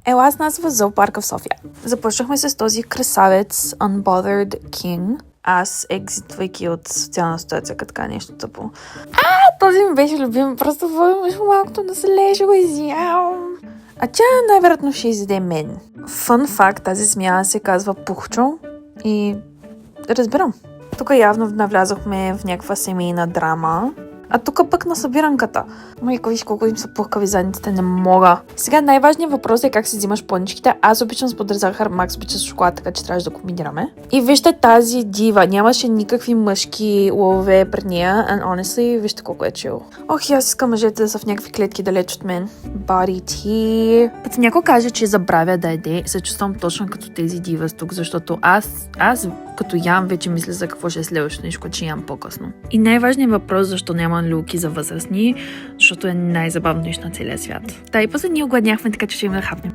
Ела с нас в зоопарка в София. Започнахме с този красавец Unbothered King. Аз, екзитвайки от социална ситуация, така нещо тъпо. Този ми беше любим. Просто малкото население ще го изям. А тя най-вероятно ще изяде мен. Фън факт, тази змия се казва Пухчо и разбирам. Тук явно навлязохме в някаква семейна драма. А тук пък на събиранката. Майко, виж колко им са пухкави задниците, не мога. Сега най-важният въпрос е как си взимаш поничките. Аз обичам с пудра захар, Макс обича с шоколад, така че трябваше да комбинираме. И вижте тази дива. Нямаше никакви мъжки лове пред нея. And honestly, вижте колко е чил. Ох, аз искам мъжете да са в някакви клетки далеч от мен. Body tea. Като някой каже, че забравя да яде, се чувствам точно като тези дива тук, защото аз като ям вече мисля за какво ще е следващото нещо, което ще ям по-късно. И най-важният въпрос, защо няма люлки за възрастни, защото е най-забавно нещо на целия свят. Та и после ние огладняхме, така че ще им да хапнем.